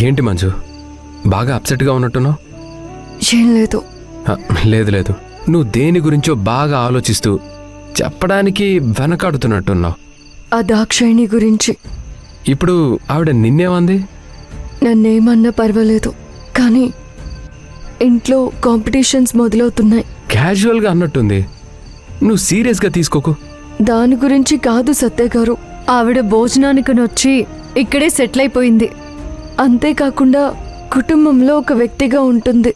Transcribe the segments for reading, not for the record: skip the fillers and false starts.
ఏంటి మంజు, బాగా అప్సెట్గా ఉన్నట్టున్నావు? ఏం లేదు. లేదు లేదు, నువ్వు దేని గురించో బాగా ఆలోచిస్తూ చెప్పడానికి వెనకాడుతున్నట్టున్నావు. ఆ దాక్షాయిణి గురించి. ఇప్పుడు ఆవిడ నిన్నేమంది? నన్నేమన్నా పర్వాలేదు, కానీ ఇంట్లో కాంపిటీషన్స్ మొదలవుతున్నాయి. క్యాజువల్గా అన్నట్టుంది, నువ్వు సీరియస్గా తీసుకోకు. దాని గురించి కాదు సత్య గారు. ఆవిడ భోజనానికి వచ్చి ఇక్కడే సెటిల్ అయిపోయింది. అంతేకాకుండా కుటుంబంలో ఒక వ్యక్తిగా ఉంటుంది.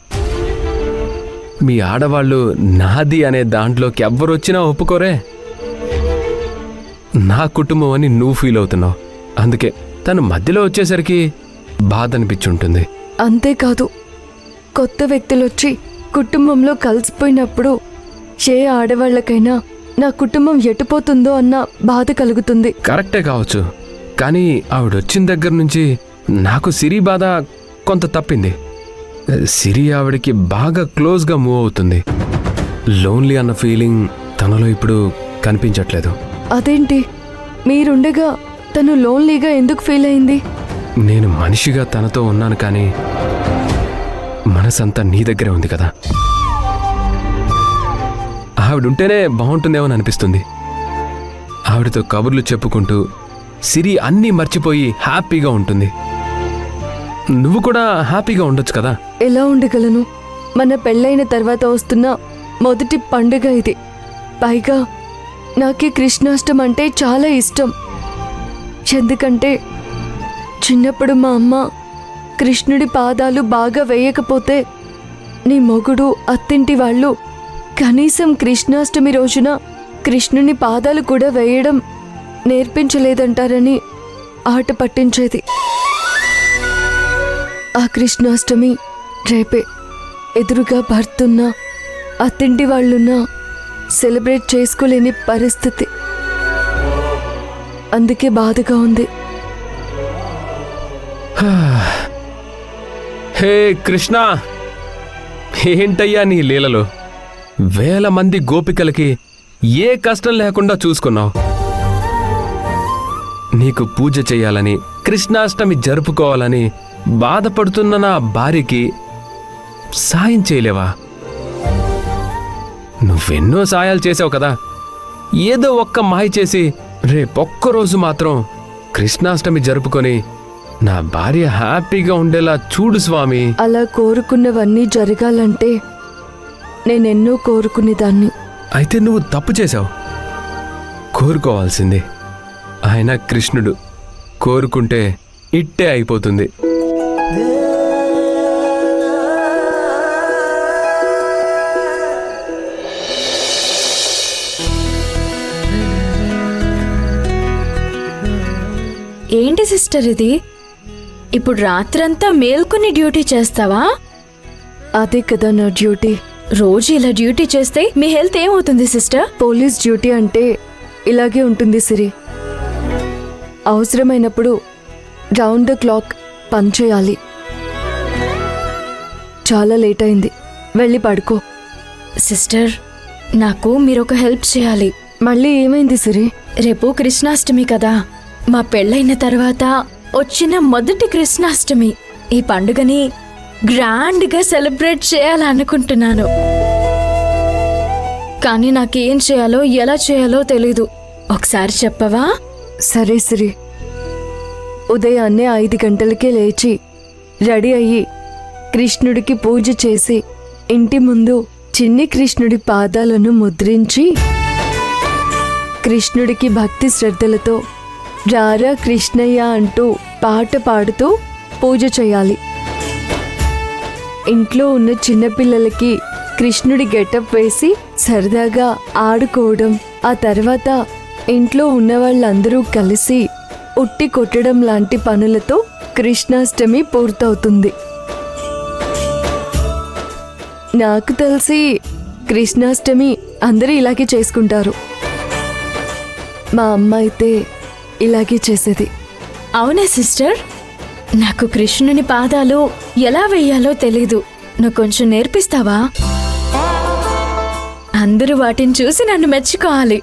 మీ ఆడవాళ్ళు నాది అనే దాంట్లోకి ఎవ్వరొచ్చినా ఒప్పుకోరే. నా కుటుంబం అని నువ్వు ఫీల్ అవుతున్నావు, అందుకే తను మధ్యలో వచ్చేసరికి బాధ అనిపించుంటుంది. అంతేకాదు, కొత్త వ్యక్తులొచ్చి కుటుంబంలో కలిసిపోయినప్పుడు ఏ ఆడవాళ్లకైనా నా కుటుంబం ఎటుపోతుందో అన్న బాధ కలుగుతుంది. కరెక్టే కావచ్చు, కానీ ఆవిడొచ్చిన దగ్గర నుంచి నాకు సిరి బాధ కొంత తప్పింది. సిరి ఆవిడకి బాగా క్లోజ్గా మూవ్ అవుతుంది. లోన్లీ అన్న ఫీలింగ్ తనలో ఇప్పుడు కనిపించట్లేదు. అదేంటి, మీరుండగా తను లోన్లీగా ఎందుకు ఫీల్ అయింది? నేను మనిషిగా తనతో ఉన్నాను, కానీ మనసంతా నీ దగ్గరే ఉంది కదా. ఆవిడుంటేనే బాగుంటుందేమని అనిపిస్తుంది. ఆవిడతో కబుర్లు చెప్పుకుంటూ సిరి అన్నీ మర్చిపోయి హ్యాపీగా ఉంటుంది. నువ్వు కూడా హ్యాపీగా ఉండొచ్చు కదా. ఎలా ఉండగలను? మన పెళ్ళైన తర్వాత వస్తున్న మొదటి పండుగ ఇది. పైగా నాకే కృష్ణాష్టమి అంటే చాలా ఇష్టం. ఎందుకంటే చిన్నప్పుడు మా అమ్మ కృష్ణుడి పాదాలు బాగా వేయకపోతే నీ మొగుడు అత్తింటి వాళ్ళు కనీసం కృష్ణాష్టమి రోజున కృష్ణుని పాదాలు కూడా వేయడం నేర్పించలేదంటారని ఆట పట్టించేది. ఆ కృష్ణాష్టమి రేపే. ఎదురుగా భర్తున్నా అత్తింటి వాళ్ళున్నా సెలబ్రేట్ చేసుకోలేని పరిస్థితి. అందుకే బాధగా ఉంది. హే కృష్ణ, ఏంటయ్యా నీ లీలలు? వేల మంది గోపికలకి ఏ కష్టం లేకుండా చూసుకున్నావు. నీకు పూజ చేయాలని, కృష్ణాష్టమి జరుపుకోవాలని బాధపడుతున్న నా భార్యకి సాయం చేయలేవా? నువ్వెన్నో సాయాలు చేసావు కదా, ఏదో ఒక్క మాయ చేసి రేపొక్కరోజు మాత్రం కృష్ణాష్టమి జరుపుకొని నా భార్య హ్యాపీగా ఉండేలా చూడు స్వామి. అలా కోరుకున్నవన్నీ జరగాలంటే నేనెన్నో కోరుకునేదాన్ని. అయితే నువ్వు తప్పు చేశావు. కోరుకోవాల్సింది ఆయన కృష్ణుడు. కోరుకుంటే ఇట్టే అయిపోతుంది. ఏంటి సిస్టర్ ఇది? ఇప్పుడు రాత్రంతా మేల్కొని డ్యూటీ చేస్తావా? అదే కదా నా డ్యూటీ. రోజు ఇలా డ్యూటీ చేస్తే మీ హెల్త్ ఏమవుతుంది సిస్టర్? పోలీస్ డ్యూటీ అంటే ఇలాగే ఉంటుంది సిరి. అవసరమైనప్పుడు రౌండ్ ద క్లాక్ పనిచేయాలి. చాలా లేట్ అయింది, వెళ్ళి పడుకో. సిస్టర్, నాకు మీరొక హెల్ప్ చేయాలి. మళ్ళీ ఏమైంది సిరి? రేపు కృష్ణాష్టమి కదా, మా పెళ్ళైన తర్వాత వచ్చిన మొదటి కృష్ణాష్టమి. ఈ పండుగని గ్రాండ్గా సెలబ్రేట్ చేయాలనుకుంటున్నాను, కానీ నాకేం చేయాలో ఎలా చేయాలో తెలీదు. ఒకసారి చెప్పవా? సరే సిరి, ఉదయాన్నే 5 గంటలకే లేచి రెడీ అయ్యి కృష్ణుడికి పూజ చేసి ఇంటి ముందు చిన్ని కృష్ణుడి పాదాలను ముద్రించి కృష్ణుడికి భక్తి శ్రద్ధలతో రారా కృష్ణయ్య అంటూ పాట పాడుతూ పూజ చేయాలి. ఇంట్లో ఉన్న చిన్నపిల్లలకి కృష్ణుడి గెటప్ వేసి సరదాగా ఆడుకోవడం, ఆ తర్వాత ఇంట్లో ఉన్న వాళ్ళందరూ కలిసి ఉట్టి కొట్టడం లాంటి పనులతో కృష్ణాష్టమి పూర్తవుతుంది. నాకు తెలిసి కృష్ణాష్టమి అందరూ ఇలాగే చేసుకుంటారు. మా అమ్మ అయితే ఇలాగే చేసేది. అవునా సిస్టర్? నాకు కృష్ణుని పాదాలు ఎలా వేయాలో తెలీదు, నువ్వు కొంచెం నేర్పిస్తావా? అందరూ వాటిని చూసి నన్ను మెచ్చుకోవాలి.